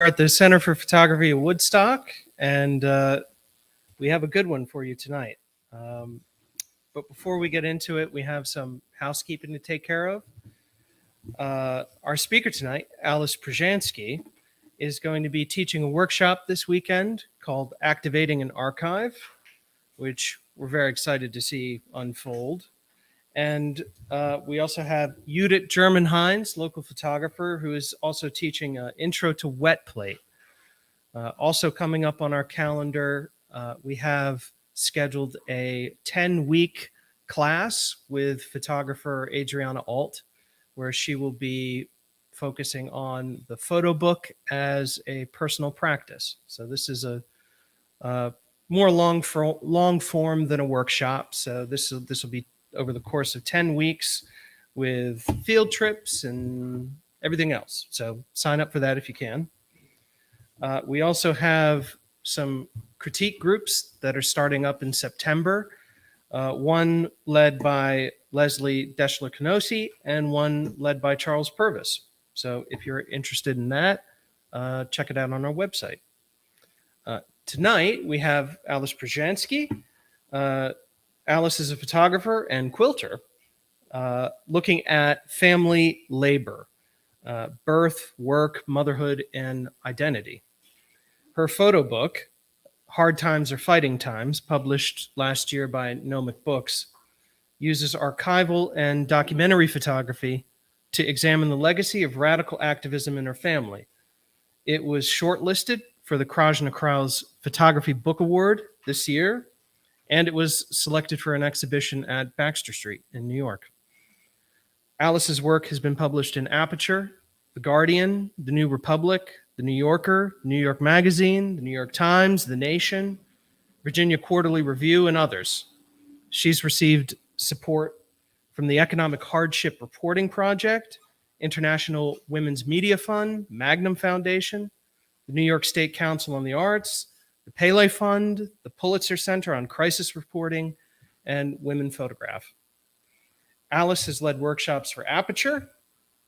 We're at the Center for Photography of Woodstock, and we have a good one for you tonight. But before we get into it, we have some housekeeping to take care of. Our speaker tonight, Alice Proujansky, is going to be teaching a workshop this weekend called Activating an Archive, which we're very excited to see unfold. And we also have Judith German-Heinz, local photographer, who is also teaching Intro to Wet Plate. Also coming up on our calendar, we have scheduled a 10-week class with photographer Adriana Alt, where she will be focusing on the photo book as a personal practice. So this is a more long form than a workshop. So this will be over the course of 10 weeks with field trips and everything else. So sign up for that if you can. We also have some critique groups that are starting up in September. One led by Leslie Deschler-Canosi and one led by Charles Purvis. So if you're interested in that, check it out on our website. Tonight, we have Alice Proujansky. Alice is a photographer and quilter looking at family labor, birth, work, motherhood, and identity. Her photo book, Hard Times or Fighting Times, published last year by Gnomic Books, uses archival and documentary photography to examine the legacy of radical activism in her family. It was shortlisted for the Krajna-Krauss Photography Book Award this year, and it was selected for an exhibition at Baxter Street in New York. Alice's work has been published in Aperture, The Guardian, The New Republic, The New Yorker, New York Magazine, The New York Times, The Nation, Virginia Quarterly Review, and others. She's received support from the Economic Hardship Reporting Project, International Women's Media Fund, Magnum Foundation, the New York State Council on the Arts, the Pele Fund, the Pulitzer Center on Crisis Reporting, and Women Photograph. Alice has led workshops for Aperture,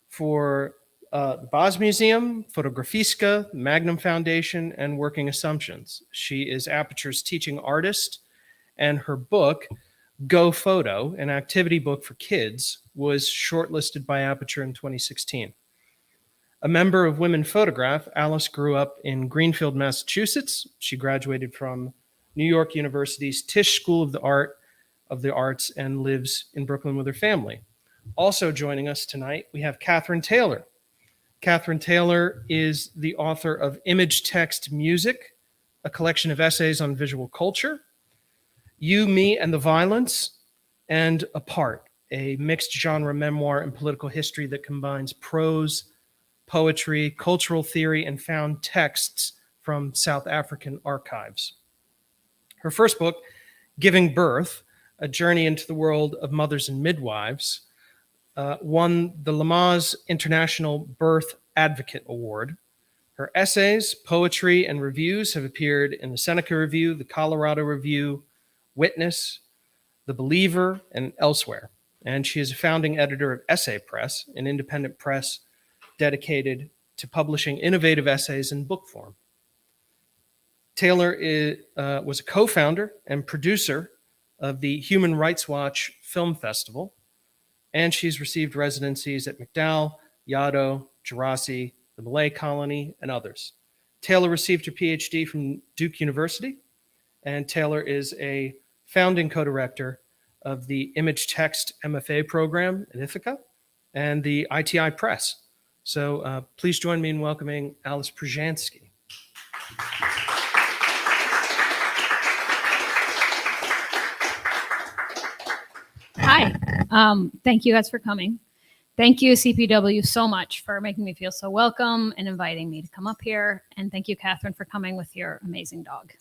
for the Boz Museum, Fotografiska, Magnum Foundation, and Working Assumptions. She is Aperture's teaching artist, and her book, Go Photo, an activity book for kids, was shortlisted by Aperture in 2016. A member of Women Photograph, Alice grew up in Greenfield, Massachusetts. She graduated from New York University's Tisch School of the Arts and lives in Brooklyn with her family. Also joining us tonight, we have Catherine Taylor. Catherine Taylor is the author of Image Text Music, a collection of essays on visual culture, You, Me, and the Violence, and Apart, a mixed genre memoir and political history that combines prose, poetry, cultural theory, and found texts from South African archives. Her first book, Giving Birth, A Journey into the World of Mothers and Midwives, won the Lamaze International Birth Advocate Award. Her essays, poetry, and reviews have appeared in the Seneca Review, the Colorado Review, Witness, The Believer, and elsewhere. And she is a founding editor of Essay Press, an independent press dedicated to publishing innovative essays in book form. Taylor was a co-founder and producer of the Human Rights Watch Film Festival, and she's received residencies at MacDowell, Yaddo, Djerassi, the Malay Colony, and others. Taylor received her PhD from Duke University, and Taylor is a founding co-director of the Image Text MFA program at Ithaca and the ITI Press. So please join me in welcoming Alice Proujansky. Hi, thank you guys for coming. Thank you, CPW, so much for making me feel so welcome and inviting me to come up here. And thank you, Catherine, for coming with your amazing dog.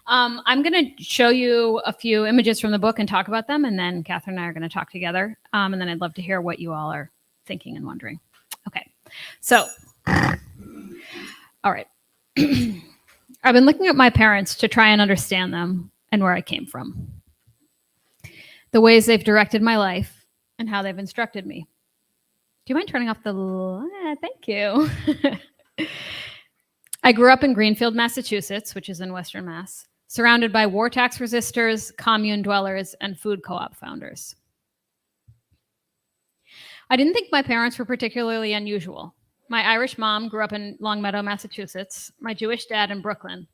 I'm going to show you a few images from the book and talk about them. And then Catherine and I are going to talk together. And then I'd love to hear what you all are thinking and wondering. Okay, so, all right. I've been looking at my parents to try and understand them and where I came from, the ways they've directed my life, and how they've instructed me. Do you mind turning off the light? Thank you. I grew up in Greenfield, Massachusetts, which is in Western Mass, surrounded by war tax resistors, commune dwellers, and food co-op founders. I didn't think my parents were particularly unusual. My Irish mom grew up in Longmeadow, Massachusetts, my Jewish dad in Brooklyn,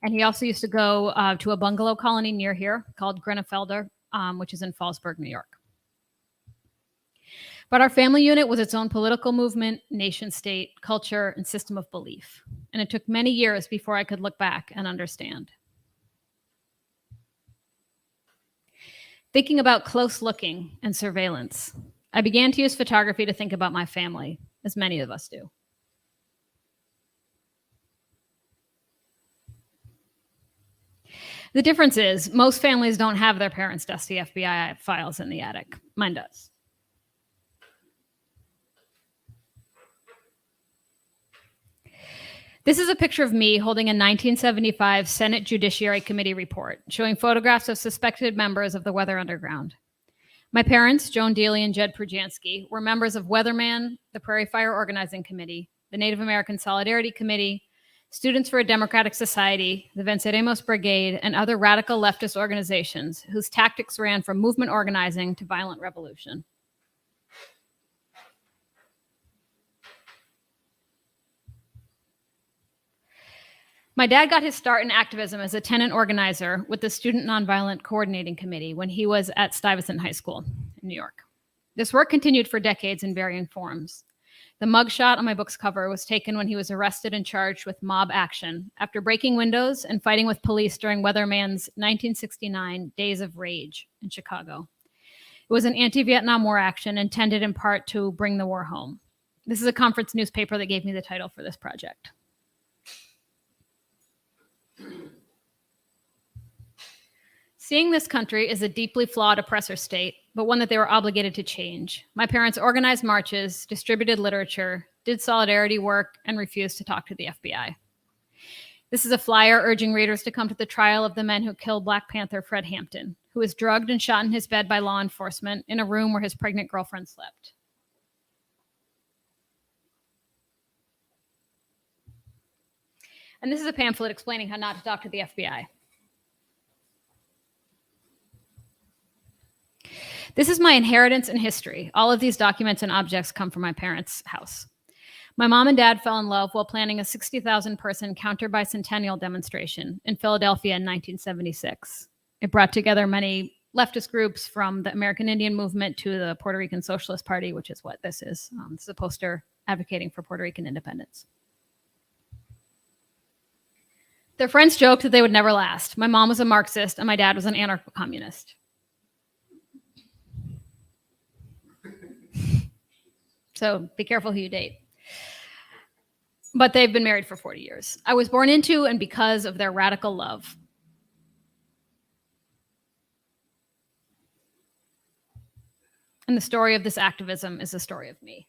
and he also used to go to a bungalow colony near here called Grinefelder, which is in Fallsburg, New York. But our family unit was its own political movement, nation state, culture, and system of belief. And it took many years before I could look back and understand. Thinking about close looking and surveillance, I began to use photography to think about my family, as many of us do. The difference is most families don't have their parents' dusty FBI files in the attic. Mine does. This is a picture of me holding a 1975 Senate Judiciary Committee report showing photographs of suspected members of the Weather Underground. My parents, Joan Dealey and Jed Proujansky, were members of Weatherman, the Prairie Fire Organizing Committee, the Native American Solidarity Committee, Students for a Democratic Society, the Venceremos Brigade, and other radical leftist organizations whose tactics ran from movement organizing to violent revolution. My dad got his start in activism as a tenant organizer with the Student Nonviolent Coordinating Committee when he was at Stuyvesant High School in New York. This work continued for decades in varying forms. The mugshot on my book's cover was taken when he was arrested and charged with mob action after breaking windows and fighting with police during Weatherman's 1969 Days of Rage in Chicago. It was an anti-Vietnam War action intended in part to bring the war home. This is a conference newspaper that gave me the title for this project. Seeing this country as a deeply flawed oppressor state, but one that they were obligated to change, my parents organized marches, distributed literature, did solidarity work, and refused to talk to the FBI. This is a flyer urging readers to come to the trial of the men who killed Black Panther Fred Hampton, who was drugged and shot in his bed by law enforcement in a room where his pregnant girlfriend slept. And this is a pamphlet explaining how not to talk to the FBI. This is my inheritance and history. All of these documents and objects come from my parents' house. My mom and dad fell in love while planning a 60,000 person counter-bicentennial demonstration in Philadelphia in 1976. It brought together many leftist groups from the American Indian movement to the Puerto Rican Socialist Party, which is what this is. This is a poster advocating for Puerto Rican independence. Their friends joked that they would never last. My mom was a Marxist and my dad was an anarcho-communist. So be careful who you date. But they've been married for 40 years. I was born into and because of their radical love. And the story of this activism is the story of me.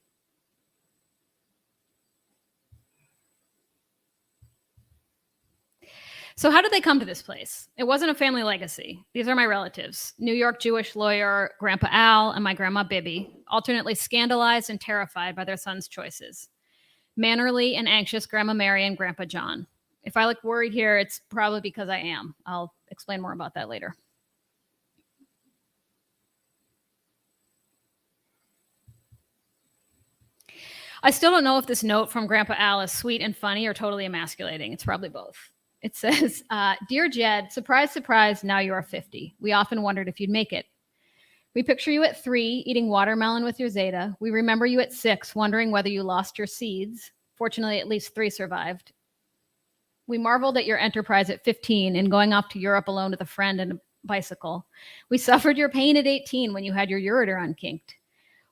So how did they come to this place? It wasn't a family legacy. These are my relatives, New York Jewish lawyer Grandpa Al and my grandma Bibby, alternately scandalized and terrified by their son's choices. Mannerly and anxious Grandma Mary and Grandpa John. If I look worried here, it's probably because I am. I'll explain more about that later. I still don't know if this note from Grandpa Al is sweet and funny or totally emasculating. It's probably both. It says, Dear Jed, surprise, surprise, now you are 50. We often wondered if you'd make it. We picture you at 3, eating watermelon with your Zeta. We remember you at 6, wondering whether you lost your seeds. Fortunately, at least 3 survived. We marveled at your enterprise at 15 and going off to Europe alone with a friend and a bicycle. We suffered your pain at 18 when you had your ureter unkinked.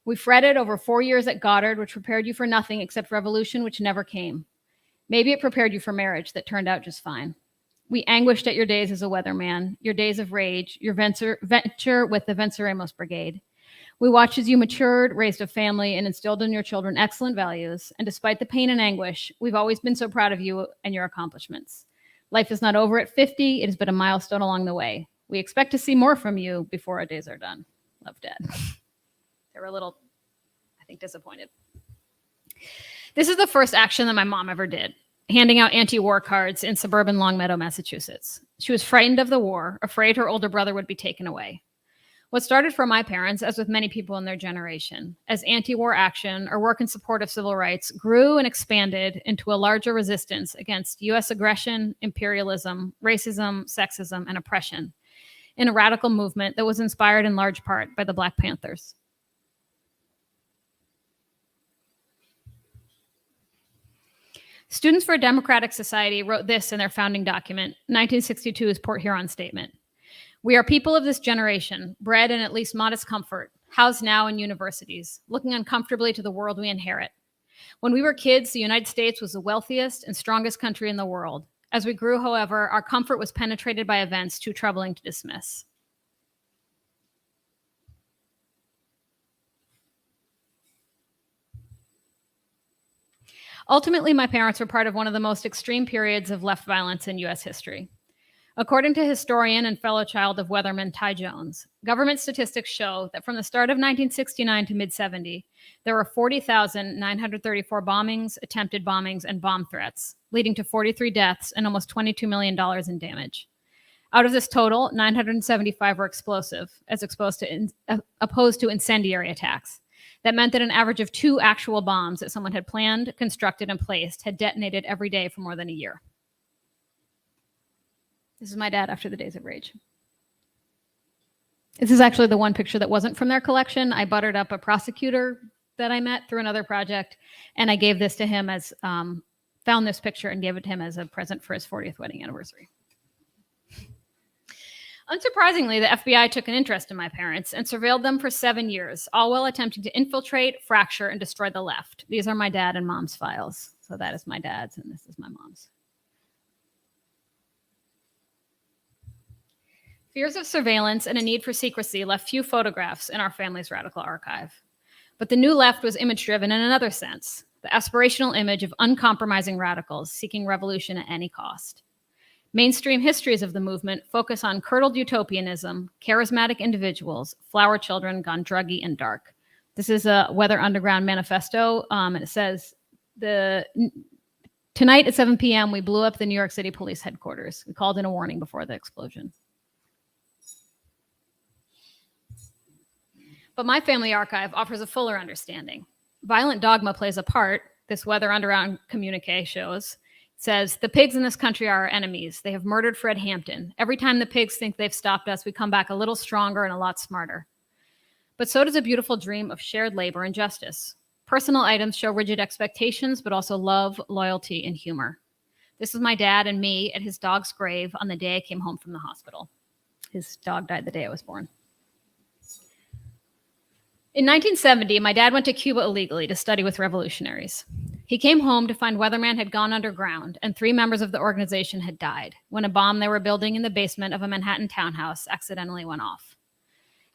We fretted over 4 years at Goddard, which prepared you for nothing except revolution, which never came. Maybe it prepared you for marriage that turned out just fine. We anguished at your days as a weatherman, your days of rage, your venture with the Venceremos Brigade. We watched as you matured, raised a family, and instilled in your children excellent values. And despite the pain and anguish, we've always been so proud of you and your accomplishments. Life is not over at 50. It has been a milestone along the way. We expect to see more from you before our days are done. Love, Dad. They were a little, I think, disappointed. This is the first action that my mom ever did, handing out anti-war cards in suburban Longmeadow, Massachusetts. She was frightened of the war, afraid her older brother would be taken away. What started for my parents, as with many people in their generation, as anti-war action or work in support of civil rights, grew and expanded into a larger resistance against U.S. aggression, imperialism, racism, sexism, and oppression in a radical movement that was inspired in large part by the Black Panthers. Students for a Democratic Society wrote this in their founding document, 1962's Port Huron Statement. We are people of this generation, bred in at least modest comfort, housed now in universities, looking uncomfortably to the world we inherit. When we were kids, the United States was the wealthiest and strongest country in the world. As we grew, however, our comfort was penetrated by events too troubling to dismiss. Ultimately, my parents were part of one of the most extreme periods of left violence in U.S. history. According to historian and fellow child of Weatherman Ty Jones, government statistics show that from the start of 1969 to mid-70, there were 40,934 bombings, attempted bombings, and bomb threats, leading to 43 deaths and almost $22 million in damage. Out of this total, 975 were explosive, as opposed to incendiary attacks. That meant that an average of 2 actual bombs that someone had planned, constructed, and placed had detonated every day for more than a year. This is my dad after the days of rage. This is actually the one picture that wasn't from their collection. I buttered up a prosecutor that I met through another project, and I gave this to him as, found this picture and gave it to him as a present for his 40th wedding anniversary. Unsurprisingly, the FBI took an interest in my parents and surveilled them for 7 years, all while attempting to infiltrate, fracture, and destroy the left. These are my dad and mom's files. So that is my dad's, and this is my mom's. Fears of surveillance and a need for secrecy left few photographs in our family's radical archive. But the new left was image-driven in another sense, the aspirational image of uncompromising radicals seeking revolution at any cost. Mainstream histories of the movement focus on curdled utopianism, charismatic individuals, flower children gone druggy and dark. This is a Weather Underground manifesto, and it says, tonight at 7 p.m., we blew up the New York City Police headquarters. We called in a warning before the explosion. But my family archive offers a fuller understanding. Violent dogma plays a part, this Weather Underground communique shows. It says, the pigs in this country are our enemies. They have murdered Fred Hampton. Every time the pigs think they've stopped us, we come back a little stronger and a lot smarter. But so does a beautiful dream of shared labor and justice. Personal items show rigid expectations, but also love, loyalty, and humor. This is my dad and me at his dog's grave on the day I came home from the hospital. His dog died the day I was born. In 1970, my dad went to Cuba illegally to study with revolutionaries. He came home to find Weatherman had gone underground and 3 members of the organization had died when a bomb they were building in the basement of a Manhattan townhouse accidentally went off.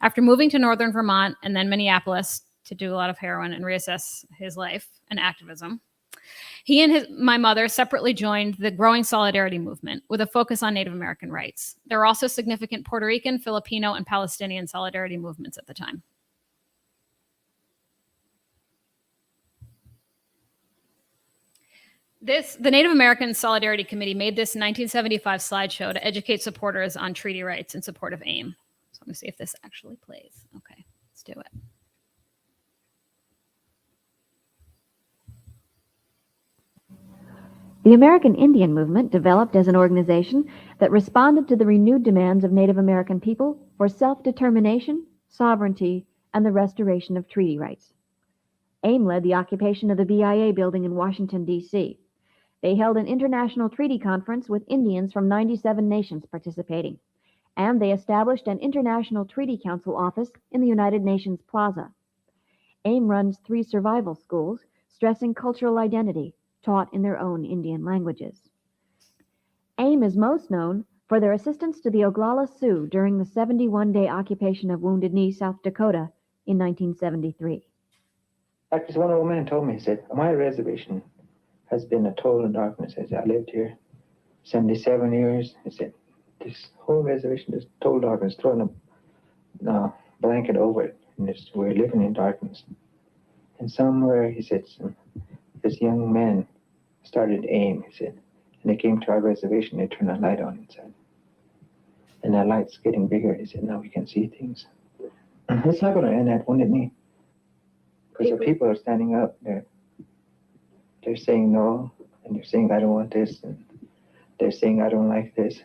After moving to northern Vermont and then Minneapolis to do a lot of heroin and reassess his life and activism, he and my mother separately joined the growing solidarity movement with a focus on Native American rights. There were also significant Puerto Rican, Filipino, and Palestinian solidarity movements at the time. The Native American Solidarity Committee made this 1975 slideshow to educate supporters on treaty rights in support of AIM. So let me see if this actually plays. Okay, let's do it. The American Indian Movement developed as an organization that responded to the renewed demands of Native American people for self-determination, sovereignty, and the restoration of treaty rights. AIM led the occupation of the BIA building in Washington, D.C. They held an international treaty conference with Indians from 97 nations participating, and they established an International Treaty Council office in the United Nations Plaza. AIM runs 3 survival schools, stressing cultural identity, taught in their own Indian languages. AIM is most known for their assistance to the Oglala Sioux during the 71-day occupation of Wounded Knee, South Dakota in 1973. Like this one old man told me, he said, my reservation has been a total darkness. He said, I lived here 77 years. He said, this whole reservation is total darkness, throwing a blanket over it. And we're living in darkness. And somewhere, he said, this young man started aim, he said. And they came to our reservation, they turned a light on inside. And that light's getting bigger, he said, now we can see things. It's not going to end at Wounded Knee. Because the people are standing up, they're saying no, and they're saying I don't want this, and they're saying I don't like this.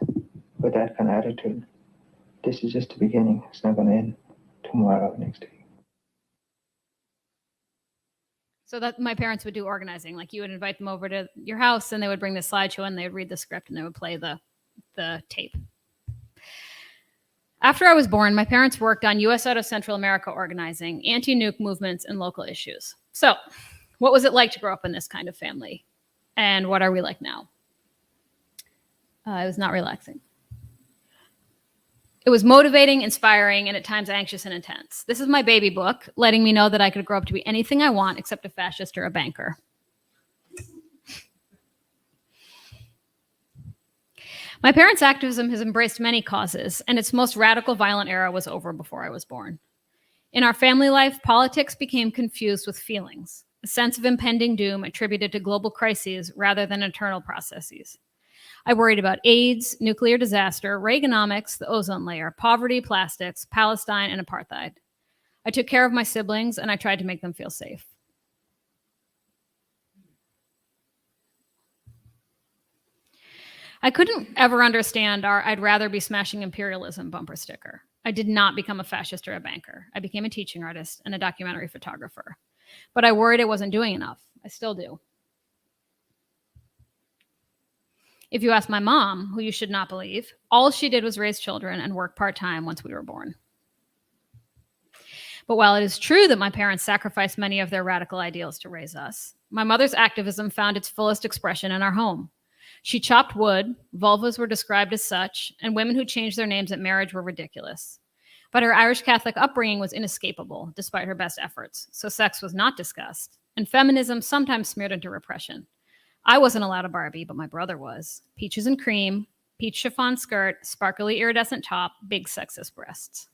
With that kind of attitude, this is just the beginning. It's not going to end tomorrow or next week. So that my parents would do organizing. Like you would invite them over to your house and they would bring the slideshow and they would read the script and they would play the tape. After I was born, my parents worked on U.S. out of Central America organizing, anti-nuke movements, and local issues. So what was it like to grow up in this kind of family? And what are we like now? It was not relaxing. It was motivating, inspiring, and at times anxious and intense. This is my baby book, letting me know that I could grow up to be anything I want except a fascist or a banker. My parents' activism has embraced many causes, and its most radical violent era was over before I was born. In our family life, politics became confused with feelings, a sense of impending doom attributed to global crises rather than internal processes. I worried about AIDS, nuclear disaster, Reaganomics, the ozone layer, poverty, plastics, Palestine, and apartheid. I took care of my siblings, and I tried to make them feel safe. I couldn't ever understand our I'd rather be smashing imperialism bumper sticker. I did not become a fascist or a banker. I became a teaching artist and a documentary photographer. But I worried I wasn't doing enough. I still do. If you ask my mom, who you should not believe, all she did was raise children and work part-time once we were born. But while it is true that my parents sacrificed many of their radical ideals to raise us, my mother's activism found its fullest expression in our home. She chopped wood, vulvas were described as such, and women who changed their names at marriage were ridiculous. But her Irish Catholic upbringing was inescapable, despite her best efforts, so sex was not discussed, and feminism sometimes smeared into repression. I wasn't allowed a Barbie, but my brother was. Peaches and cream, peach chiffon skirt, sparkly iridescent top, big sexist breasts.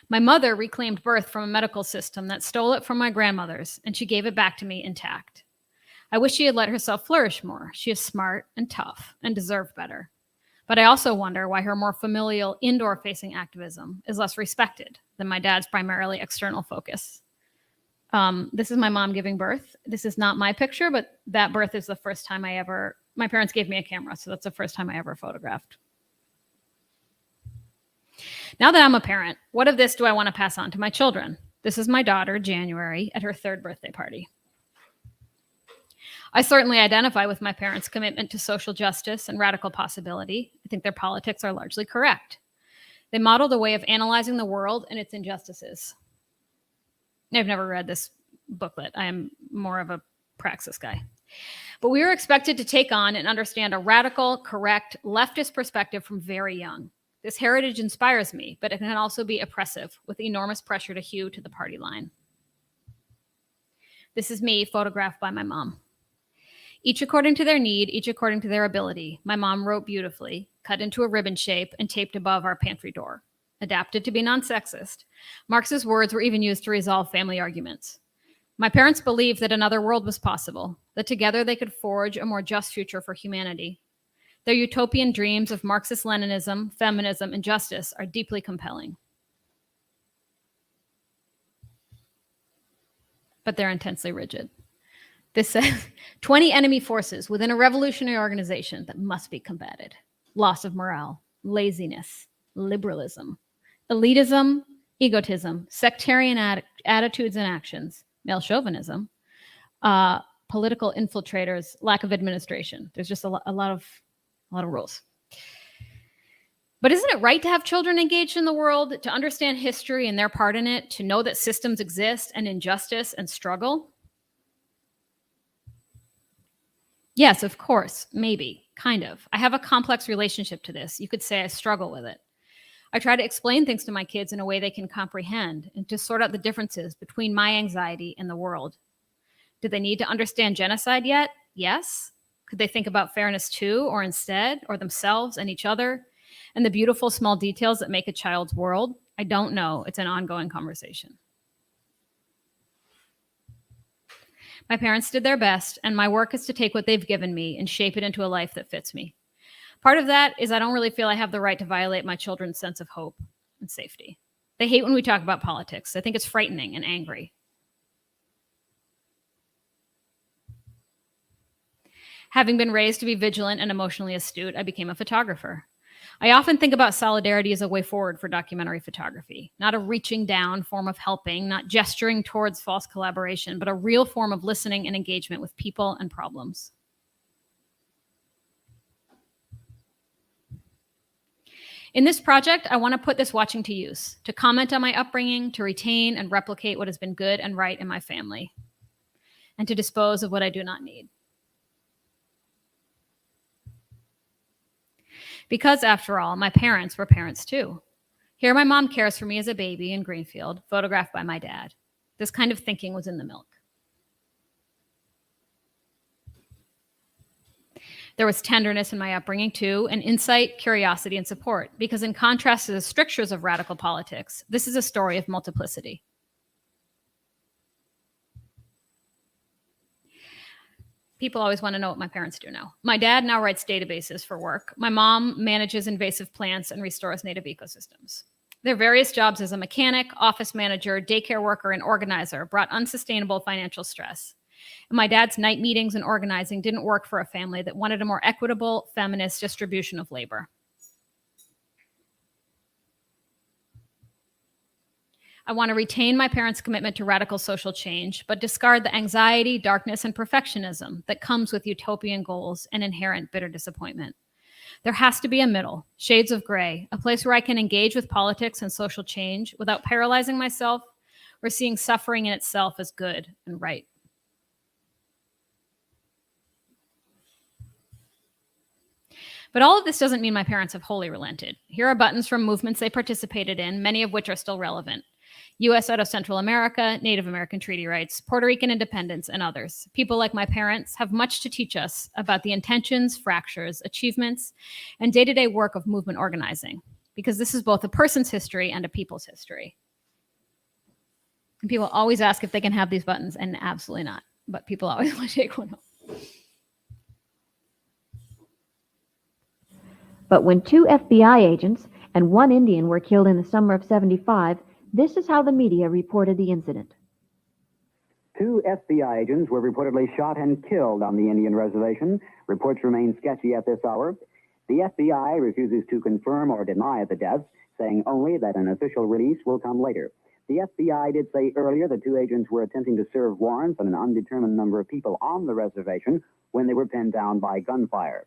My mother reclaimed birth from a medical system that stole it from my grandmothers, and she gave it back to me intact. I wish she had let herself flourish more. She is smart and tough and deserved better. But I also wonder why her more familial, indoor-facing activism is less respected than my dad's primarily external focus. This is my mom giving birth. This is not my picture, but that birth is the first time my parents gave me a camera, so that's the first time I ever photographed. Now that I'm a parent, what of this do I want to pass on to my children? This is my daughter, January, at her 3rd birthday party. I certainly identify with my parents' commitment to social justice and radical possibility. I think their politics are largely correct. They modeled a way of analyzing the world and its injustices. I've never read this booklet. I am more of a praxis guy. But we are expected to take on and understand a radical, correct, leftist perspective from very young. This heritage inspires me, but it can also be oppressive with enormous pressure to hew to the party line. This is me photographed by my mom. Each according to their need, each according to their ability. My mom wrote beautifully, cut into a ribbon shape and taped above our pantry door. Adapted to be non-sexist. Marx's words were even used to resolve family arguments. My parents believed that another world was possible, that together they could forge a more just future for humanity. Their utopian dreams of Marxist-Leninism, feminism, and justice are deeply compelling. But they're intensely rigid. This says 20 enemy forces within a revolutionary organization that must be combated. Loss of morale, laziness, liberalism, elitism, egotism, sectarian attitudes and actions, male chauvinism, political infiltrators, lack of administration. There's just a lot of rules. But isn't it right to have children engaged in the world, to understand history and their part in it, to know that systems exist and injustice and struggle? Yes, of course, maybe, kind of. I have a complex relationship to this. You could say I struggle with it. I try to explain things to my kids in a way they can comprehend and to sort out the differences between my anxiety and the world. Do they need to understand genocide yet? Yes. Could they think about fairness too, or instead, or themselves and each other, and the beautiful small details that make a child's world? I don't know. It's an ongoing conversation. My parents did their best, and my work is to take what they've given me and shape it into a life that fits me. Part of that is I don't really feel I have the right to violate my children's sense of hope and safety. They hate when we talk about politics. They think it's frightening and angry. Having been raised to be vigilant and emotionally astute, I became a photographer. I often think about solidarity as a way forward for documentary photography, not a reaching down form of helping, not gesturing towards false collaboration, but a real form of listening and engagement with people and problems. In this project, I want to put this watching to use, to comment on my upbringing, to retain and replicate what has been good and right in my family, and to dispose of what I do not need. Because, after all, my parents were parents too. Here, my mom cares for me as a baby in Greenfield, photographed by my dad. This kind of thinking was in the milk. There was tenderness in my upbringing too, and insight, curiosity, and support, because in contrast to the strictures of radical politics, this is a story of multiplicity. People always want to know what my parents do now. My dad now writes databases for work. My mom manages invasive plants and restores native ecosystems. Their various jobs as a mechanic, office manager, daycare worker, and organizer brought unsustainable financial stress. And my dad's night meetings and organizing didn't work for a family that wanted a more equitable, feminist distribution of labor. I want to retain my parents' commitment to radical social change, but discard the anxiety, darkness, and perfectionism that comes with utopian goals and inherent bitter disappointment. There has to be a middle, shades of gray, a place where I can engage with politics and social change without paralyzing myself or seeing suffering in itself as good and right. But all of this doesn't mean my parents have wholly relented. Here are buttons from movements they participated in, many of which are still relevant. U.S. out of Central America, Native American treaty rights, Puerto Rican independence, and others. People like my parents have much to teach us about the intentions, fractures, achievements, and day-to-day work of movement organizing, because this is both a person's history and a people's history. And people always ask if they can have these buttons, and absolutely not. But people always want to take one off. But when 2 FBI agents and 1 Indian were killed in the summer of '75, this is how the media reported the incident. 2 FBI agents were reportedly shot and killed on the Indian reservation. Reports remain sketchy at this hour. The FBI refuses to confirm or deny the deaths, saying only that an official release will come later. The FBI did say earlier that 2 agents were attempting to serve warrants on an undetermined number of people on the reservation when they were pinned down by gunfire.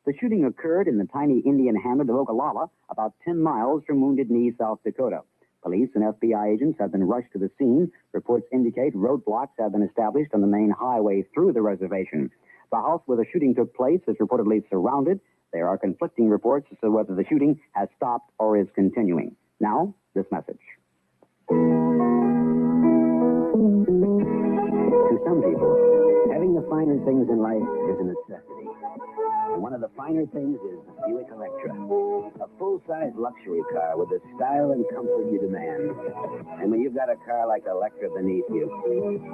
The shooting occurred in the tiny Indian hamlet of Ogallala, about 10 miles from Wounded Knee, South Dakota. Police and FBI agents have been rushed to the scene. Reports indicate roadblocks have been established on the main highway through the reservation. The house where the shooting took place is reportedly surrounded. There are conflicting reports as to whether the shooting has stopped or is continuing. Now, this message. To some people, having the finer things in life is a necessity. And one of the finer things is the Buick Electra, a full-size luxury car with the style and comfort you demand. And when you've got a car like Electra beneath you,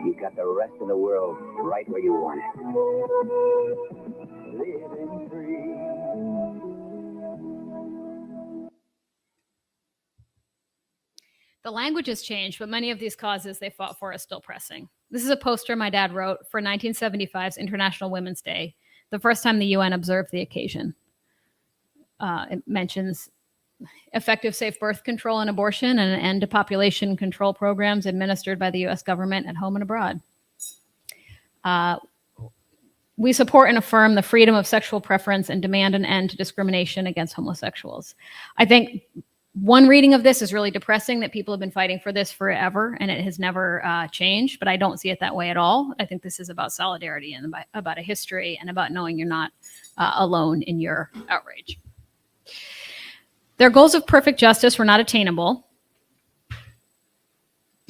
you've got the rest of the world right where you want it. Living free. The language has changed, but many of these causes they fought for are still pressing. This is a poster my dad wrote for 1975's International Women's Day, the first time the UN observed the occasion. It mentions effective safe birth control and abortion and an end to population control programs administered by the U.S. government at home and abroad. We support and affirm the freedom of sexual preference and demand an end to discrimination against homosexuals. I think one reading of this is really depressing, that people have been fighting for this forever and it has never changed, but I don't see it that way at all. I think this is about solidarity and about a history and about knowing you're not alone in your outrage. Their goals of perfect justice were not attainable.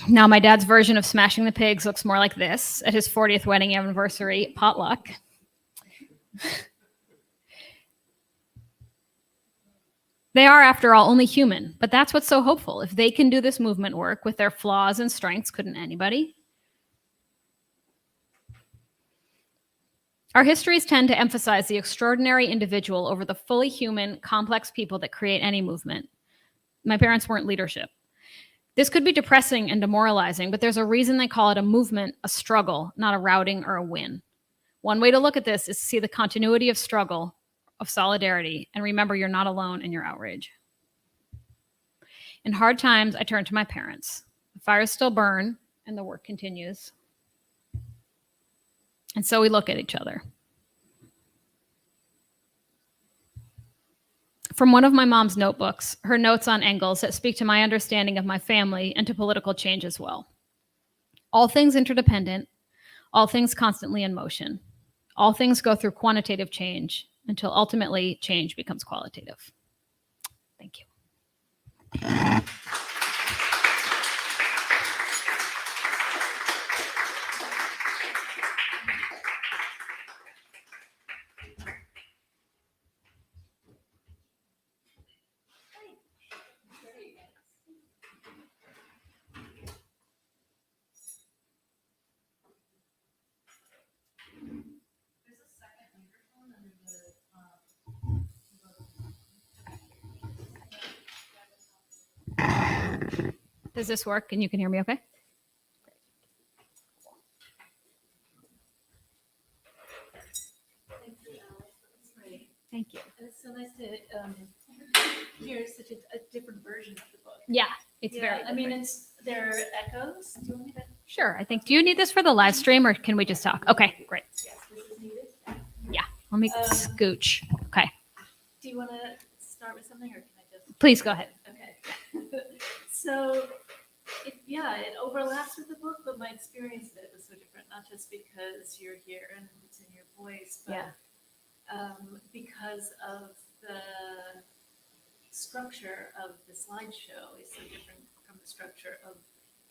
Now my dad's version of smashing the pigs looks more like this at his 40th wedding anniversary potluck. They are, after all, only human, but that's what's so hopeful. If they can do this movement work with their flaws and strengths, couldn't anybody? Our histories tend to emphasize the extraordinary individual over the fully human, complex people that create any movement. My parents weren't leadership. This could be depressing and demoralizing, but there's a reason they call it a movement, a struggle, not a routing or a win. One way to look at this is to see the continuity of struggle, of solidarity, and remember you're not alone in your outrage. In hard times, I turn to my parents. The fires still burn, and the work continues. And so we look at each other. From one of my mom's notebooks, her notes on Engels that speak to my understanding of my family and to political change as well. All things interdependent, all things constantly in motion. All things go through quantitative change until ultimately change becomes qualitative. Thank you. Does this work and you can hear me okay? Thank you. And it's so nice to hear such a different version of the book. Yeah, it's Yeah, very. I mean, there are echoes. Do you want me to? Sure. I think. Do you need this for the live stream, or can we just talk? Okay, great. Yes, this is needed. Yeah. Let me scooch. Okay. Do you want to start with something, or can I just? Please go ahead. Okay. So, it overlaps with the book, but my experience of it was so different. Not just because you're here and it's in your voice, but because of the structure of the slideshow is so different from the structure of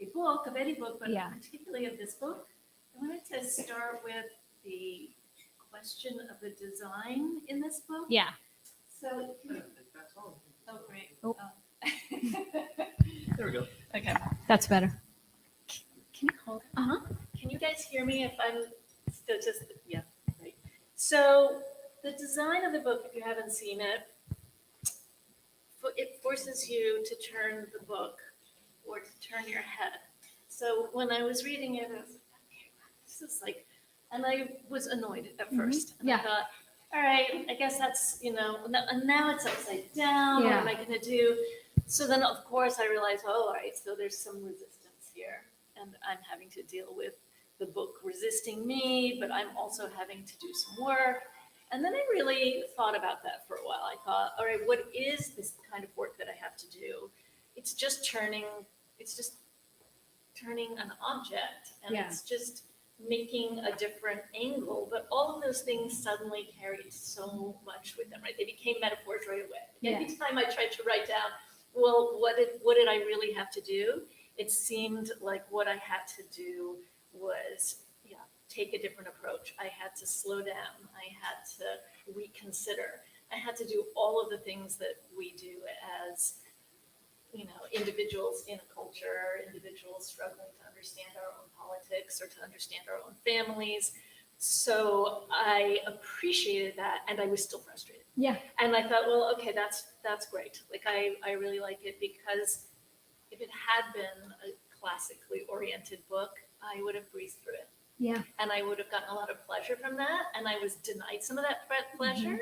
a book, of any book, but particularly of this book. I wanted to start with the question of the design in this book. Yeah. So, oh, great. Oh. There we go. Okay. That's better. Can you hold? Uh-huh. Can you guys hear me if I'm still just, yeah, right. So the design of the book, if you haven't seen it, it forces you to turn the book or to turn your head. So when I was reading it, I was like, okay, this is like, and I was annoyed at first. And I thought, all right, I guess that's, and now it's upside down. What am I going to do? So then, of course, I realized, all right, so there's some resistance here. And I'm having to deal with the book resisting me, but I'm also having to do some work. And then I really thought about that for a while. I thought, all right, what is this kind of work that I have to do? It's just turning an object, and it's just making a different angle. But all of those things suddenly carried so much with them, right? They became metaphors right away. Anytime I tried to write down, well, what did I really have to do? It seemed like what I had to do was take a different approach. I had to slow down. I had to reconsider. I had to do all of the things that we do as, individuals in a culture, individuals struggling to understand our own politics or to understand our own families. So I appreciated that, and I was still frustrated. Yeah. And I thought, well, okay, that's great. Like I really like it, because if it had been a classically oriented book, I would have breezed through it. Yeah. And I would have gotten a lot of pleasure from that. And I was denied some of that pleasure.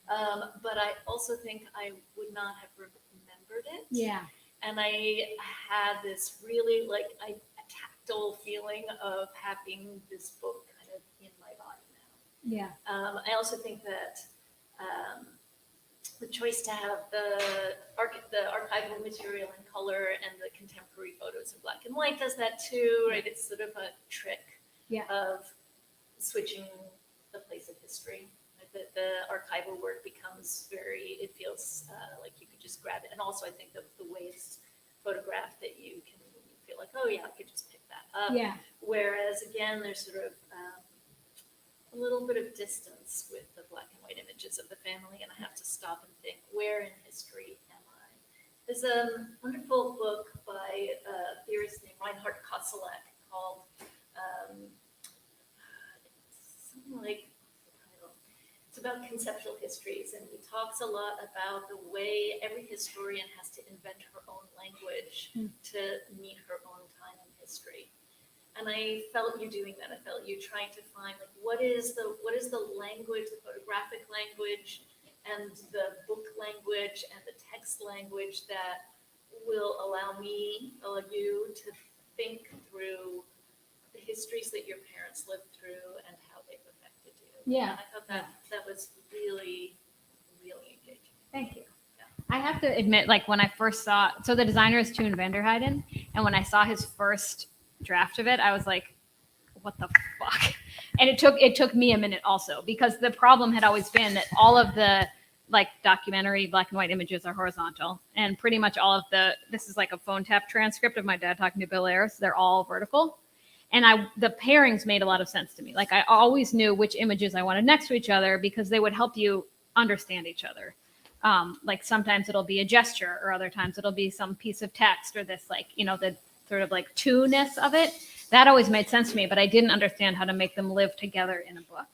But I also think I would not have remembered it. Yeah. And I had this really a tactile feeling of having this book kind of in my body now. Yeah. I also think that the choice to have the archival material in color and the contemporary photos in black and white does that too, right? It's sort of a trick of switching the place of history. The archival work becomes it feels like you could just grab it. And also I think the way it's photographed, that you can feel like, oh yeah, I could just pick that up. Yeah. Whereas again, there's sort of a little bit of distance with the black and white images of the family, and I have to stop and think, where in history am I? There's a wonderful book by a theorist named Reinhard Koselleck called something like about conceptual histories, and he talks a lot about the way every historian has to invent her own language to meet her own time in history. And I felt you doing that. I felt you trying to find like what is the language, the photographic language, and the book language, and the text language that will allow you to think through the histories that your parents lived through and how they've affected you. Yeah. And I thought that was really, really engaging. Thank you. I have to admit, like when I first saw, so the designer is Toon Vanderheiden, and when I saw his first draft of it, I was like, what the fuck? And it took me a minute also, because the problem had always been that all of the like documentary black and white images are horizontal, and pretty much all of this is like a phone tap transcript of my dad talking to Bill Ayers. They're all vertical. And the pairings made a lot of sense to me. Like I always knew which images I wanted next to each other because they would help you understand each other. Like sometimes it'll be a gesture, or other times it'll be some piece of text, or this like, the sort of like two-ness of it. That always made sense to me, but I didn't understand how to make them live together in a book.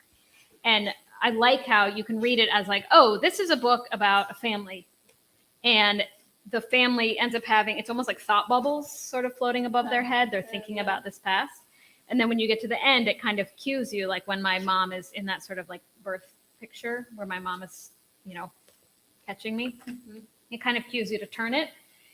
And I like how you can read it as like, oh, this is a book about a family. And the family ends up having, it's almost like thought bubbles sort of floating above their head. They're thinking about this past. And then when you get to the end, it kind of cues you, like when my mom is in that sort of like birth picture where my mom is, catching me. Mm-hmm. It kind of cues you to turn it.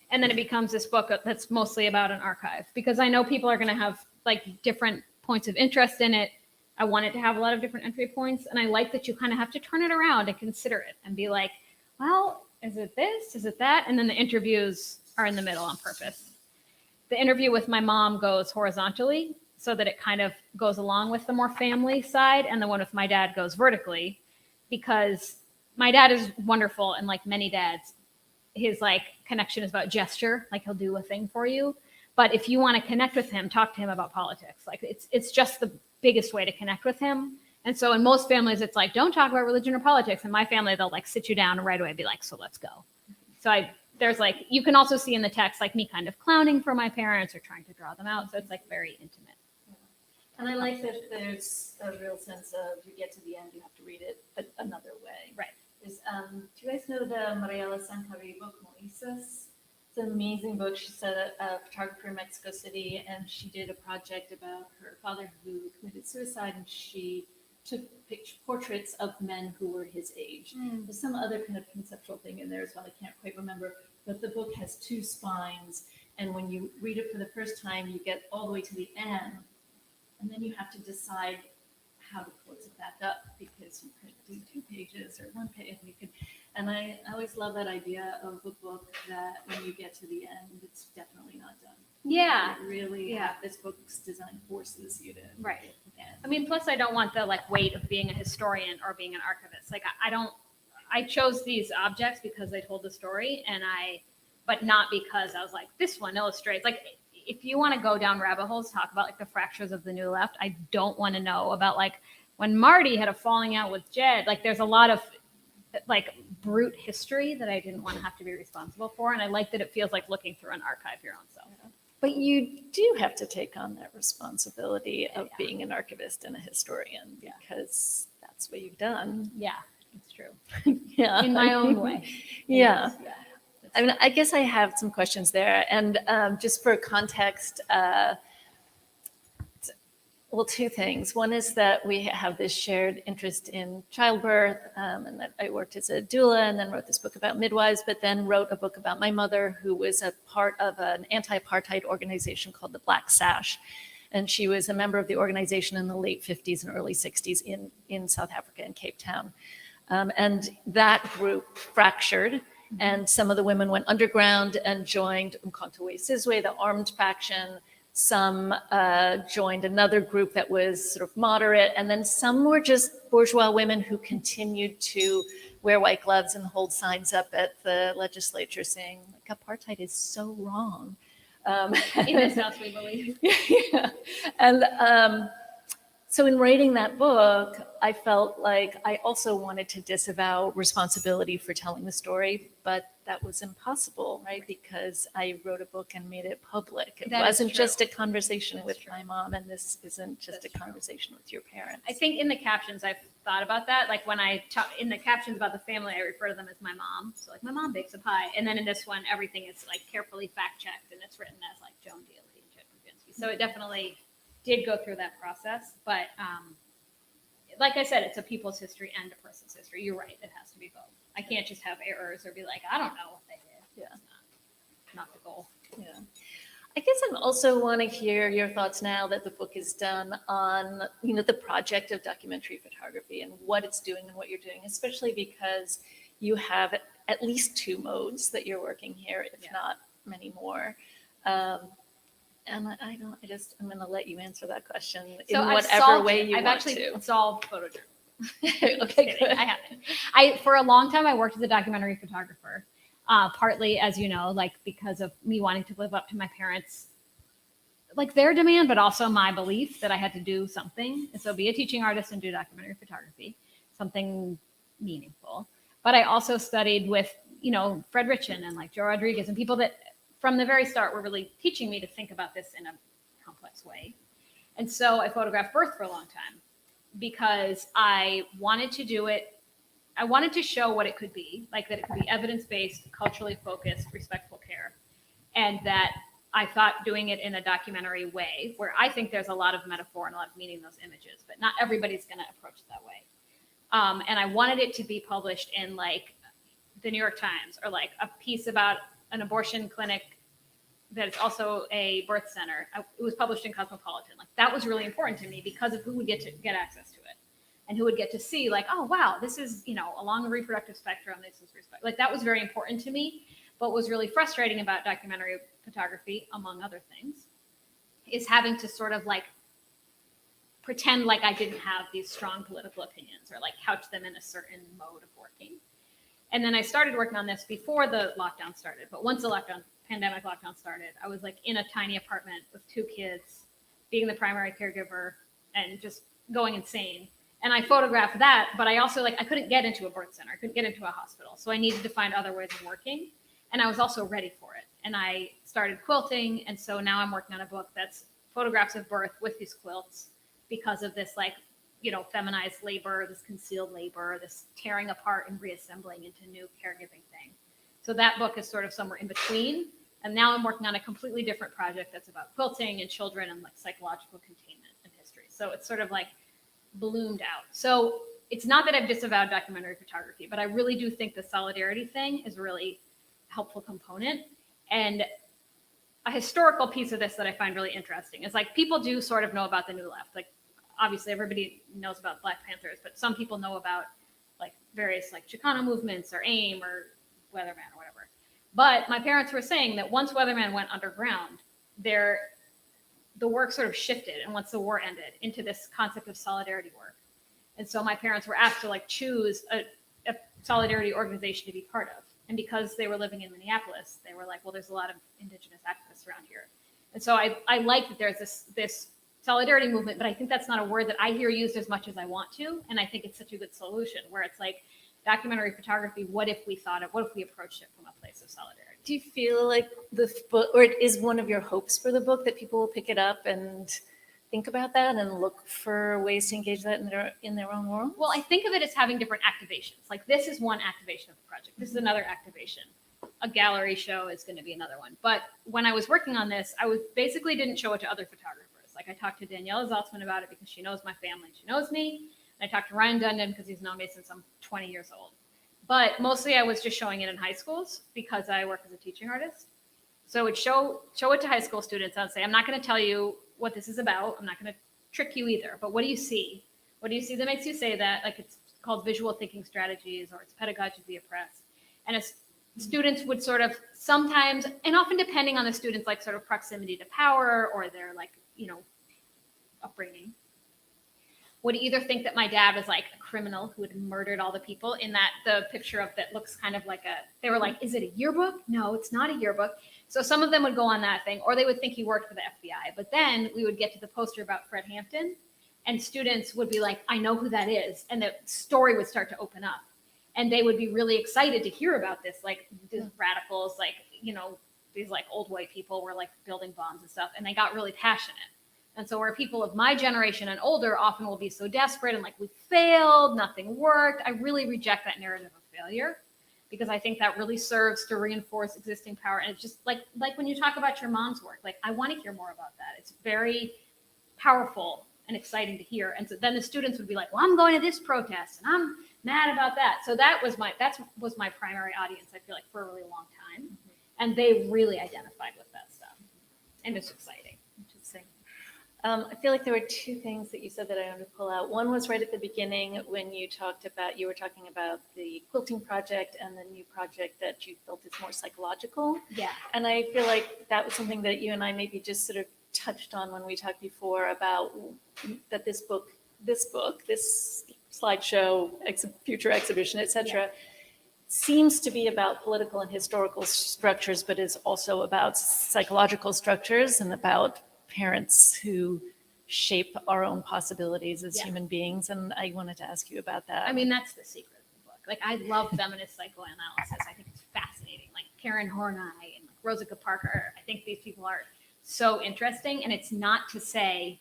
And then it becomes this book that's mostly about an archive, because I know people are going to have like different points of interest in it. I want it to have a lot of different entry points. And I like that you kind of have to turn it around and consider it and be like, well, is it this? Is it that? And then the interviews are in the middle on purpose. The interview with my mom goes horizontally so that it kind of goes along with the more family side. And the one with my dad goes vertically, because my dad is wonderful. And like many dads, his like connection is about gesture. Like he'll do a thing for you. But if you want to connect with him, talk to him about politics. Like it's just the biggest way to connect with him. And so in most families, it's like, don't talk about religion or politics. In my family, they'll like sit you down and right away be like, so let's go. So there's like, you can also see in the text, like me kind of clowning for my parents or trying to draw them out. So it's like very intimate. And I like that there's a real sense of you get to the end, you have to read it another way. Right. Do you guys know the Mariela Sancari book, Moises? It's an amazing book. She's a photographer in Mexico City, and she did a project about her father who committed suicide, and she took portraits of men who were his age. There's some other kind of conceptual thing in there as well. I can't quite remember, but the book has two spines, and when you read it for the first time, you get all the way to the end, and then you have to decide how to close it back up, because you could do 2 pages or 1 page. And I always love that idea of a book that when you get to the end, it's definitely not done. Yeah. It really, this book's design forces you to. Right. End. I mean, plus I don't want the like weight of being a historian or being an archivist. Like I chose these objects because they told the story, but not because I was like, this one illustrates, like, if you want to go down rabbit holes, talk about like the fractures of the new left. I don't want to know about like when Marty had a falling out with Jed. Like there's a lot of like brute history that I didn't want to have to be responsible for. And I like that it feels like looking through an archive your own self. But you do have to take on that responsibility of being an archivist and a historian, because that's what you've done. Yeah, it's true. Yeah. In my own way. Yeah. I mean, I guess I have some questions there. And just for context, well, 2 things. One is that we have this shared interest in childbirth, and that I worked as a doula and then wrote this book about midwives, but then wrote a book about my mother, who was a part of an anti-apartheid organization called the Black Sash. And she was a member of the organization in the late 50s and early 60s in South Africa, in Cape Town. And that group fractured. And some of the women went underground and joined Umkhonto we Sizwe, the armed faction. Some joined another group that was sort of moderate. And then some were just bourgeois women who continued to wear white gloves and hold signs up at the legislature saying, like, apartheid is so wrong. In this house, we believe. Yeah. And So in writing that book, I felt like I also wanted to disavow responsibility for telling the story, but that was impossible, right? Because I wrote a book and made it public. It That is wasn't true. just a conversation That's with true. my mom, and this isn't just That's a true. conversation with your parents. I think in the captions, I've thought about that. Like when I talk in the captions about the family, I refer to them as my mom. So like my mom bakes a pie. And then in this one, everything is like carefully fact checked and it's written as like Joan Daly and Jed Proujansky. So it definitely did go through that process. But like I said, it's a people's history and a person's history. You're right. It has to be both. I can't just have errors or be like, I don't know what they did. Yeah. It's not the goal. Yeah. I guess I also want to hear your thoughts now that the book is done on, the project of documentary photography and what it's doing and what you're doing, especially because you have at least 2 modes that you're working here, if not many more. And I'm going to let you answer that question in whatever way you I've want actually to. solved photojournalism. Okay, good. I haven't. For a long time, I worked as a documentary photographer, partly, as you know, like because of me wanting to live up to my parents, like their demand, but also my belief that I had to do something. And so be a teaching artist and do documentary photography, something meaningful. But I also studied with, Fred Richin and like Joe Rodriguez and people that from the very start were really teaching me to think about this in a complex way. And so I photographed birth for a long time because I wanted to do it. I wanted to show what it could be, like that it could be evidence-based, culturally focused, respectful care. And that I thought doing it in a documentary way, where I think there's a lot of metaphor and a lot of meaning in those images, but not everybody's going to approach it that way. And I wanted it to be published in like the New York Times or like a piece about an abortion clinic that is also a birth center. It was published in Cosmopolitan. Like that was really important to me because of who would get access to it and who would get to see like, oh, wow, this is, along the reproductive spectrum, this is respect. Like that was very important to me. But what was really frustrating about documentary photography, among other things, is having to sort of like pretend like I didn't have these strong political opinions or like couch them in a certain mode of working. And then I started working on this before the lockdown started. But once the pandemic lockdown started, I was like in a tiny apartment with 2 kids, being the primary caregiver and just going insane. And I photographed that, but I also I couldn't get into a birth center. I couldn't get into a hospital. So I needed to find other ways of working. And I was also ready for it. And I started quilting. And so now I'm working on a book that's photographs of birth with these quilts because of this feminized labor, this concealed labor, this tearing apart and reassembling into new caregiving thing. So that book is sort of somewhere in between. And now I'm working on a completely different project that's about quilting and children and like psychological containment and history. So it's sort of like ballooned out. So it's not that I've disavowed documentary photography, but I really do think the solidarity thing is really helpful component. And a historical piece of this that I find really interesting is like people do sort of know about the New Left. Like obviously everybody knows about Black Panthers, but some people know about like various like Chicano movements or AIM or Weatherman or whatever. But my parents were saying that once Weatherman went underground, the work sort of shifted, and once the war ended, into this concept of solidarity work. And so my parents were asked to like choose a solidarity organization to be part of. And because they were living in Minneapolis, they were like, well, there's a lot of indigenous activists around here. And so I like that there's this solidarity movement, but I think that's not a word that I hear used as much as I want to. And I think it's such a good solution where it's like documentary photography, what if we approached it from a place of solidarity? Do you feel like the book, or it is one of your hopes for the book, that people will pick it up and think about that and look for ways to engage that in their own world? Well, I think of it as having different activations. Like this is one activation of the project. This is another activation. A gallery show is going to be another one. But when I was working on this, I basically didn't show it to other photographers. Like I talked to Daniela Zaltzman about it because she knows my family. She knows me. And I talked to Ryan Dundon because he's known me since I'm 20 years old. But mostly I was just showing it in high schools because I work as a teaching artist. So I would show it to high school students. I'd say, I'm not going to tell you what this is about. I'm not going to trick you either. But what do you see? What do you see that makes you say that? Like it's called visual thinking strategies, or it's pedagogy of the oppressed. And as students would sort of sometimes, and often depending on the students, like sort of proximity to power or their like, upbringing, would either think that my dad was like a criminal who had murdered all the people in the picture of that looks kind of like they were like, is it a yearbook? No, it's not a yearbook. So some of them would go on that thing, or they would think he worked for the FBI. But then we would get to the poster about Fred Hampton, and students would be like, I know who that is. And the story would start to open up. And they would be really excited to hear about this, like these radicals, like, you know, these like old white people were like building bombs and stuff. And they got really passionate. And so where people of my generation and older often will be so desperate and like, we failed, nothing worked. I really reject that narrative of failure, because I think that really serves to reinforce existing power. And it's just like when you talk about your mom's work, like I want to hear more about that. It's very powerful and exciting to hear. And so then the students would be like, well, I'm going to this protest and I'm mad about that. So that was my primary audience, I feel like, for a really long time. And they really identified with that stuff. And it's exciting. Interesting. I feel like there were two things that you said that I wanted to pull out. One was right at the beginning when you were talking about the quilting project and the new project that you felt is more psychological. Yeah. And I feel like that was something that you and I maybe just sort of touched on when we talked before about that this slideshow, future exhibition, etc., seems to be about political and historical structures, but is also about psychological structures and about parents who shape our own possibilities as human beings. And I wanted to ask you about that. I mean, that's the secret of the book. Like, I love feminist psychoanalysis. I think it's fascinating. Like Karen Horney and like Rosika Parker. I think these people are so interesting. And it's not to say,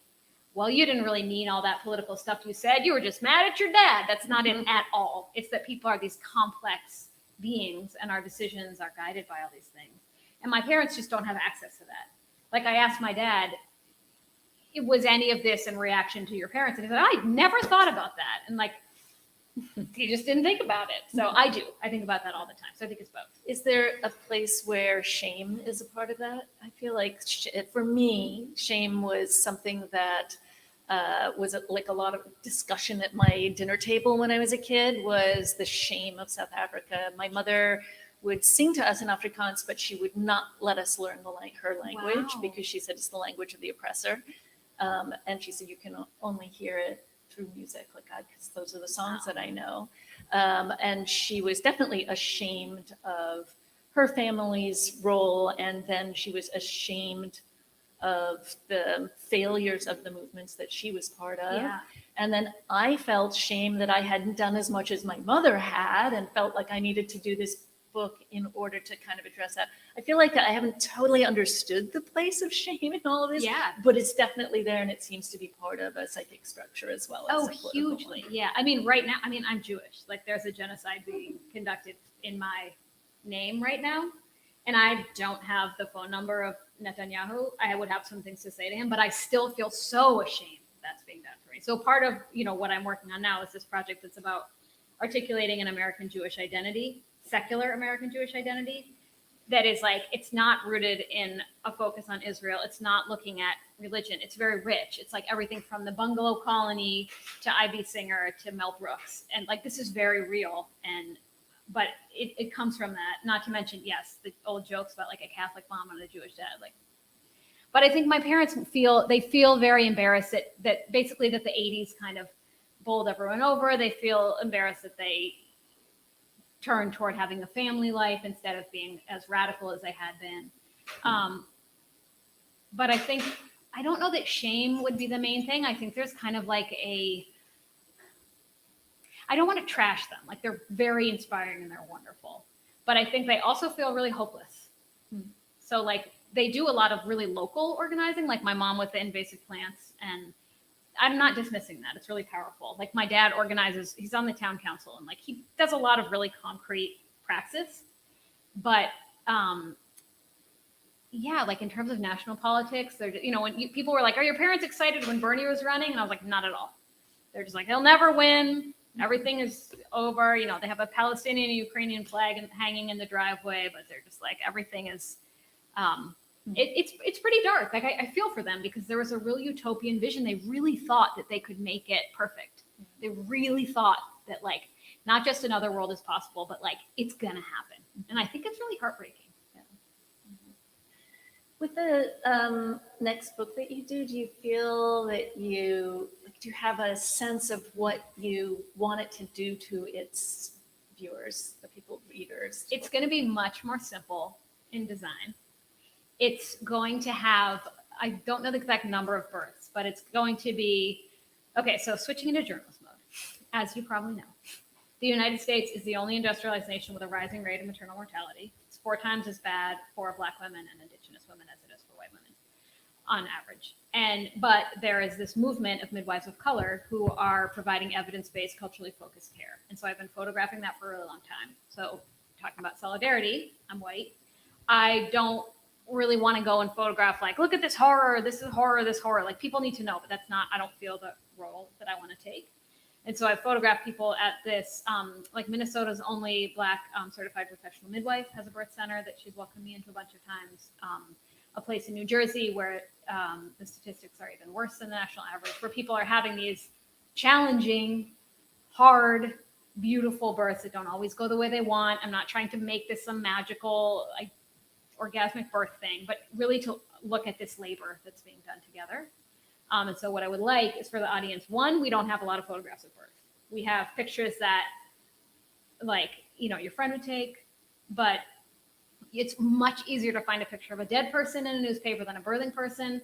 well, you didn't really mean all that political stuff you said. You were just mad at your dad. That's not it at all. It's that people are these complex beings and our decisions are guided by all these things. And my parents just don't have access to that. Like I asked my dad, was any of this in reaction to your parents? And he said, I never thought about that. And like, he just didn't think about it. So I do. I think about that all the time. So I think it's both. Is there a place where shame is a part of that? I feel like for me, shame was something that was like a lot of discussion at my dinner table when I was a kid, was the shame of South Africa. My mother would sing to us in Afrikaans, but she would not let us learn her language because she said it's the language of the oppressor. And she said you can only hear it through music, like because those are the songs that I know. And she was definitely ashamed of her family's role, and then she was ashamed of the failures of the movements that she was part of. Yeah. And then I felt shame that I hadn't done as much as my mother had, and felt like I needed to do this book in order to kind of address that. I feel like I haven't totally understood the place of shame in all of this, but it's definitely there, and it seems to be part of a psychic structure as well as a hugely one. Yeah, I mean, right now, I'm Jewish. Like, there's a genocide being conducted in my name right now, and I don't have the phone number of Netanyahu. I would have some things to say to him, but I still feel so ashamed that's being done to me. So part of what I'm working on now is this project that's about articulating an American Jewish identity, secular American Jewish identity, that is like, it's not rooted in a focus on Israel. It's not looking at religion. It's very rich. It's like everything from the bungalow colony to Ivy Singer to Mel Brooks. And like, this is very real. But it comes from that, not to mention, yes, the old jokes about like a Catholic mom and a Jewish dad. Like, but I think my parents feel very embarrassed that basically that the 80s kind of bowled everyone over. They feel embarrassed that they turned toward having a family life instead of being as radical as they had been. But I don't know that shame would be the main thing. I think there's kind of like I don't want to trash them. Like, they're very inspiring and they're wonderful. But I think they also feel really hopeless. So like, they do a lot of really local organizing, like my mom with the invasive plants. And I'm not dismissing that. It's really powerful. Like, my dad organizes, he's on the town council, and like, he does a lot of really concrete praxis. But yeah, like in terms of national politics, they're, when people were like, are your parents excited when Bernie was running? And I was like, not at all. They're just like, he'll never win. Everything is over. They have a Palestinian and Ukrainian flag hanging in the driveway, but they're just like, everything is, it's pretty dark. Like, I feel for them, because there was a real utopian vision. They really thought that they could make it perfect. They really thought that, like, not just another world is possible, but like, it's going to happen. And I think it's really heartbreaking. With the next book that you do you feel that do you have a sense of what you want it to do to its viewers, the readers? It's going to be much more simple in design. It's going to have, I don't know the exact number of births, but it's going to be Okay, so switching into journalist mode. As you probably know, the United States is the only industrialized nation with a rising rate of maternal mortality. It's 4 times as bad for Black women and Indigenous women as it is for white women on average. But there is this movement of midwives of color who are providing evidence-based, culturally focused care. And so I've been photographing that for a really long time. So talking about solidarity, I'm white. I don't really want to go and photograph like, look at this horror, this is horror, this horror. Like people need to know, but that's not, I don't feel the role that I want to take. And so I photographed people at this, like Minnesota's only Black certified professional midwife has a birth center that she's welcomed me into a bunch of times. A place in New Jersey where the statistics are even worse than the national average, where people are having these challenging, hard, beautiful births that don't always go the way they want. I'm not trying to make this some magical, like, orgasmic birth thing, but really to look at this labor that's being done together. And so what I would like is for the audience, one, we don't have a lot of photographs of birth. We have pictures that, like, you know, your friend would take, but it's much easier to find a picture of a dead person in a newspaper than a birthing person.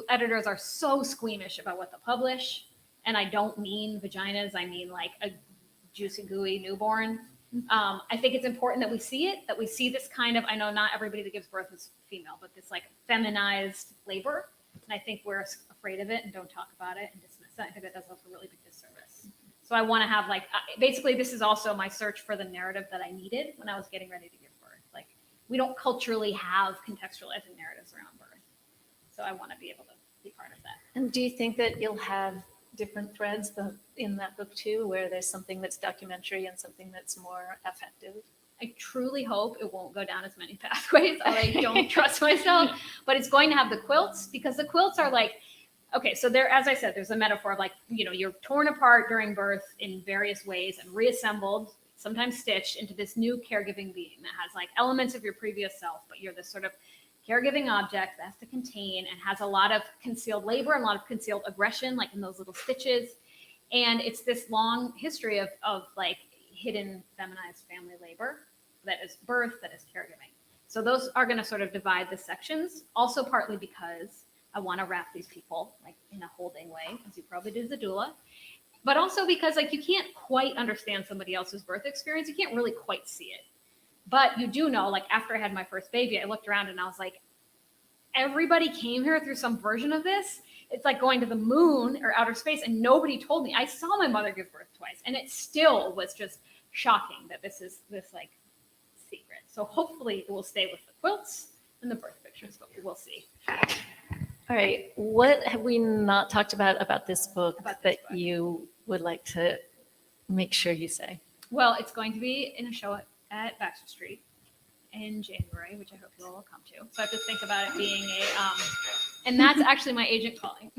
Editors are so squeamish about what they publish. And I don't mean vaginas, I mean like a juicy, gooey newborn. I think it's important that we see it, that we see this kind of, I know not everybody that gives birth is female, but this like feminized labor. And I think we're afraid of it and don't talk about it and dismiss it. I think that does us a really big disservice. So I want to have like, basically this is also my search for the narrative that I needed when I was getting ready to give birth. Like we don't culturally have contextualizing narratives around birth. So I want to be able to be part of that. And do you think that you'll have different threads in that book too, where there's something that's documentary and something that's more affective? I truly hope it won't go down as many pathways. I don't trust myself, but it's going to have the quilts because the quilts are like, okay, so there, as I said, there's a metaphor of like, you know, you're torn apart during birth in various ways and reassembled, sometimes stitched into this new caregiving being that has like elements of your previous self, but you're this sort of caregiving object that has to contain and has a lot of concealed labor and a lot of concealed aggression, like in those little stitches. And it's this long history of like hidden feminized family labor that is birth, that is caregiving. So those are going to sort of divide the sections, also partly because I want to wrap these people like in a holding way, as you probably did as a doula, but also because like you can't quite understand somebody else's birth experience. You can't really quite see it. But you do know, like after I had my first baby, I looked around and I was like, everybody came here through some version of this. It's like going to the moon or outer space and nobody told me. I saw my mother give birth twice and it still was just shocking that this is this like secret. So hopefully it will stay with the quilts and the birth pictures, but we'll see. All right, what have we not talked about this book that you would like to make sure you say? Well, it's going to be in a show at Baxter Street in January, which I hope you all will come to. So I have to think about it being a, and that's actually my agent calling.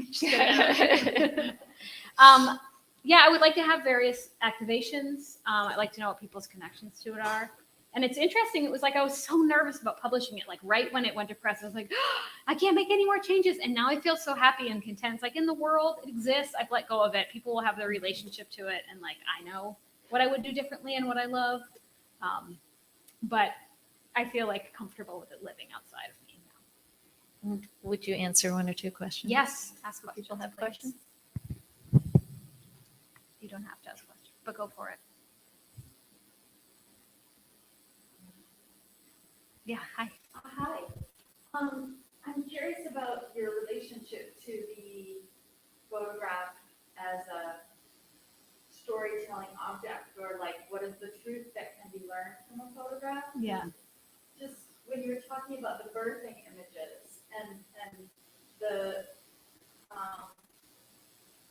Yeah, I would like to have various activations. I'd like to know what people's connections to it are. And it's interesting. It was like I was so nervous about publishing it. Like right when it went to press, I was like, oh, I can't make any more changes. And now I feel so happy and content. It's like in the world, it exists. I've let go of it. People will have their relationship to it. And like, I know what I would do differently and what I love. But I feel like comfortable with it living outside of me now. And would you answer one or two questions? Yes. Ask questions. People have please. questions? You don't have to ask questions, but go for it. Yeah, hi. Hi. I'm curious about your relationship to the photograph as a storytelling object, or like what is the truth that can be learned from a photograph? Yeah. Just when you're talking about the birthing images and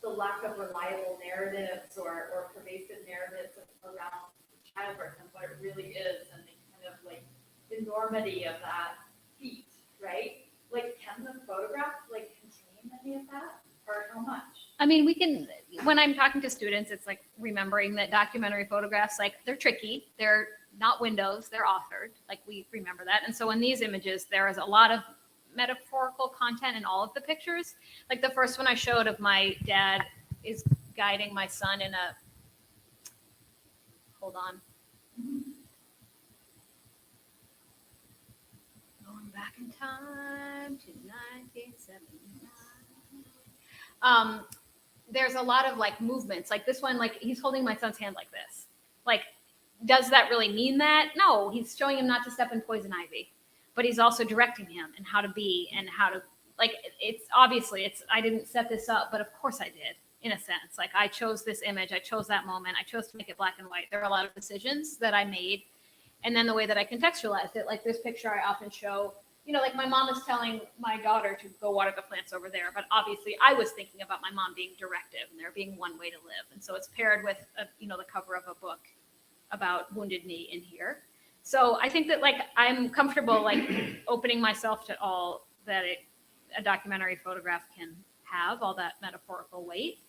the lack of reliable narratives or pervasive narratives around childbirth and what it really is, and the kind of like enormity of that feat, right? Like, can the photograph like contain any of that, or how much? I mean, we can, when I'm talking to students, it's like remembering that documentary photographs, like they're tricky. They're not windows, they're authored. Like we remember that. And so in these images, there is a lot of metaphorical content in all of the pictures. Like the first one I showed of my dad is guiding my son in a, hold on. Going back in time to 1979. there's a lot of like movements, like this one, like he's holding my son's hand like this. Like, does that really mean that? No, he's showing him not to step in poison ivy, but he's also directing him and how to be and how to, like, it's obviously I didn't set this up, but of course I did, in a sense. Like, I chose this image, I chose that moment, I chose to make it black and white. There are a lot of decisions that I made. And then the way that I contextualized it, like this picture I often show, you know, like my mom is telling my daughter to go water the plants over there, but obviously I was thinking about my mom being directive and there being one way to live. And so it's paired with, you know, the cover of a book about Wounded Knee in here. So I think that like I'm comfortable like opening myself to all that a documentary photograph can have, all that metaphorical weight.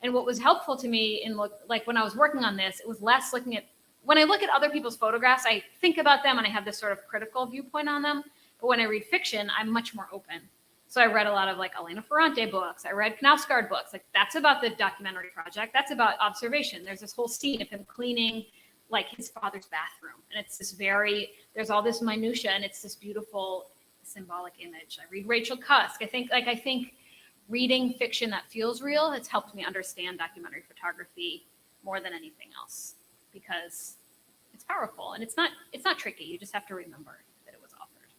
And what was helpful to me in like when I was working on this, it was less looking at, when I look at other people's photographs, I think about them and I have this sort of critical viewpoint on them. But when I read fiction, I'm much more open. So I read a lot of like Elena Ferrante books. I read Knausgaard books. Like that's about the documentary project. That's about observation. There's this whole scene of him cleaning like his father's bathroom. And it's this there's all this minutia and it's this beautiful symbolic image. I read Rachel Cusk. I think reading fiction that feels real has helped me understand documentary photography more than anything else because it's powerful and it's not tricky. You just have to remember that it was offered.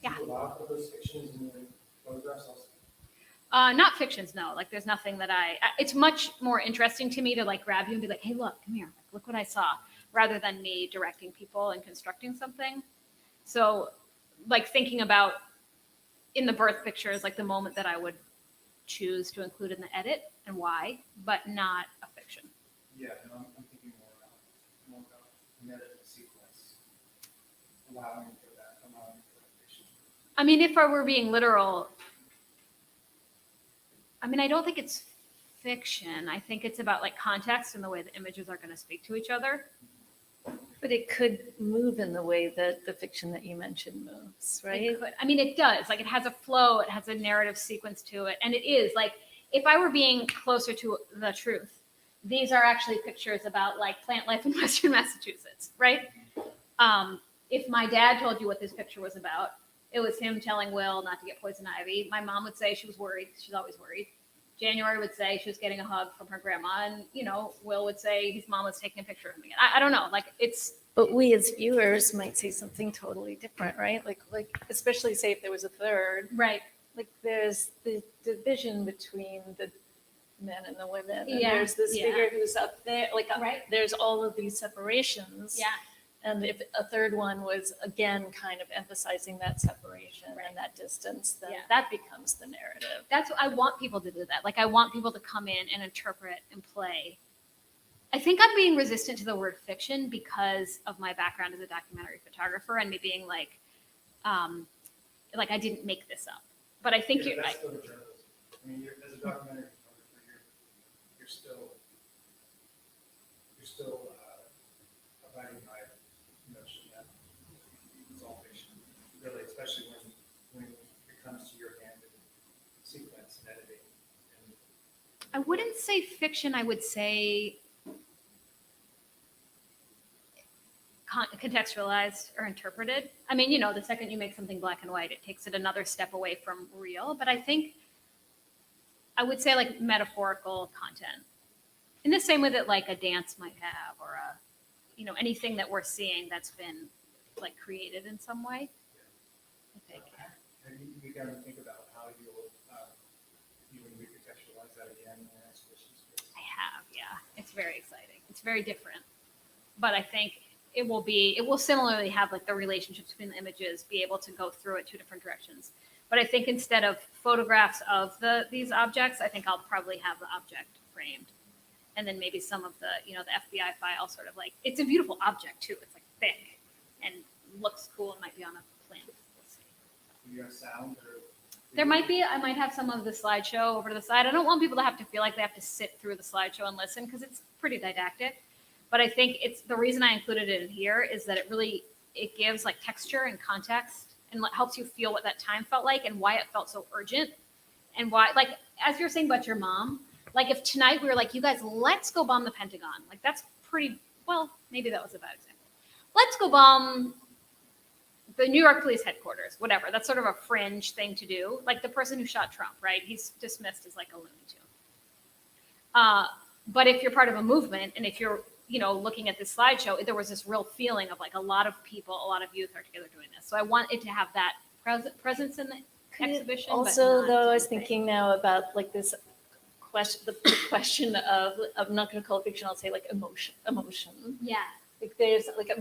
Yeah. Do you allow for those fictions in your photographs also? Not fictions, no. Like there's nothing that it's much more interesting to me to like grab you and be like, hey, look, come here. Like, look what I saw, rather than me directing people and constructing something. So like thinking about in the birth pictures, like the moment that I would choose to include in the edit and why, but not a fiction. Yeah, no, I'm thinking more about narrative sequence, allowing for that fiction. I mean, if I were being literal, I mean, I don't think it's fiction. I think it's about like context and the way the images are going to speak to each other. But it could move in the way that the fiction that you mentioned moves, right? It could. I mean, it does. Like it has a flow, it has a narrative sequence to it. And it is like, if I were being closer to the truth, these are actually pictures about like plant life in Western Massachusetts, right? If my dad told you what this picture was about, it was him telling Will not to get poison ivy. My mom would say she was worried. She's always worried. January would say she was getting a hug from her grandma. And, you know, Will would say his mom was taking a picture of him again. I don't know. Like it's. But we as viewers might see something totally different, right? Like especially say if there was a third. Right. Like there's the division between the men and the women. And Yeah. there's this figure who's up there. Like Right. there's all of these separations. Yeah. And if a third one was, again, kind of emphasizing that separation Right. and that distance, then Yeah. that becomes the narrative. That's what I want people to do that. Like I want people to come in and interpret and play. I think I'm being resistant to the word fiction because of my background as a documentary photographer and me being like I didn't make this up. But I think That's still journalism. I mean, as a documentary photographer, you're still abiding by the notion that it's all fiction, really, especially when it comes to your hand and sequence and editing. I wouldn't say fiction. I would say contextualized or interpreted. I mean, you know, the second you make something black and white, it takes it another step away from real. But I think I would say like metaphorical content in the same way that like a dance might have or anything that we're seeing that's been like created in some way. I think. Have you begun to think about how you'll recontextualize that again in the exhibitions? I have, yeah. It's very exciting. It's very different. But I think it will similarly have like the relationships between the images, be able to go through it two different directions. But I think instead of photographs of these objects, I think I'll probably have the object framed. And then maybe some of the FBI file sort of like, it's a beautiful object too. It's like thick and looks cool and might be on a plant. We'll see. Do you have sound or? There might be. I might have some of the slideshow over to the side. I don't want people to have to feel like they have to sit through the slideshow and listen because it's pretty didactic. But I think it's the reason I included it in here is that it gives like texture and context and helps you feel what that time felt like and why it felt so urgent and why, like, as you're saying about your mom, like if tonight we were like, you guys, let's go bomb the Pentagon. Like that's pretty, well, maybe that was a bad example. Let's go bomb the New York Police Headquarters, whatever. That's sort of a fringe thing to do. Like the person who shot Trump, right? He's dismissed as like a Looney Tune. But if you're part of a movement, and if you're, looking at this slideshow, there was this real feeling of like a lot of people, a lot of youth are together doing this. So I want it to have that presence in the exhibition. Also, but though, I was thinking now about like this question, the question of, I'm not going to call it fiction, I'll say like emotion. Yeah. Like there's like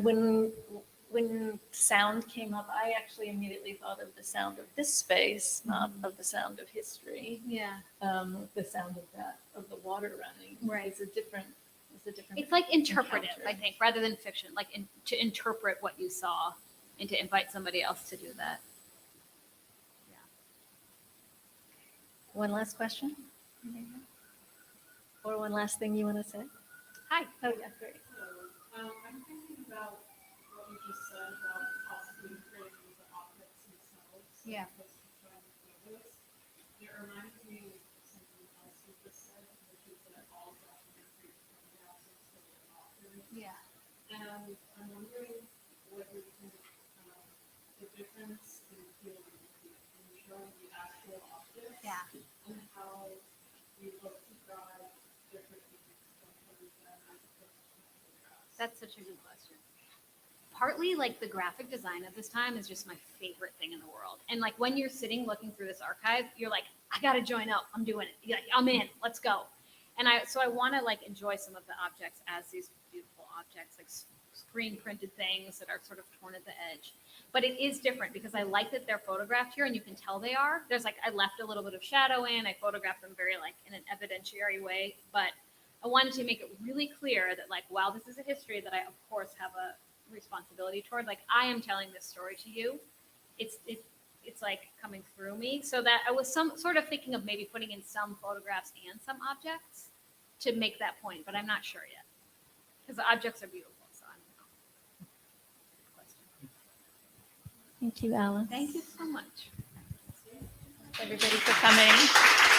when sound came up, I actually immediately thought of the sound of this space, not of the sound of history. Yeah. The sound of the water running. Right. It's a different. It's like interpretive, encounter. I think, rather than fiction, like to interpret what you saw and to invite somebody else to do that. One last question? Or one last thing you want to say? Hi. Oh, yeah, great. I'm thinking about what you just said about possibly creating the objects themselves. Yeah. As opposed to trying to do this. It reminds me of something else you just said, which is that all documentary photographs are still authors. Yeah. And I'm wondering what you think the difference in feeling in showing the actual objects Yeah. and how you look to drive different things from them as opposed to photographs. That's such a good question. Partly, like the graphic design of this time is just my favorite thing in the world. And like when you're sitting looking through this archive, you're like, I gotta join up. I'm doing it. You're like, I'm in. Let's go. And I want to like enjoy some of the objects as these beautiful objects, like screen printed things that are sort of torn at the edge. But it is different because I like that they're photographed here, and you can tell they are. There's like I left a little bit of shadow in. I photographed them very like in an evidentiary way, but I wanted to make it really clear that like while this is a history that I of course have a responsibility toward, like I am telling this story to you. It's like coming through me. So that I was some sort of thinking of maybe putting in some photographs and some objects to make that point, but I'm not sure yet because the objects are beautiful. So I don't know. Good question. Thank you, Alice. Thank you so much. Everybody for coming.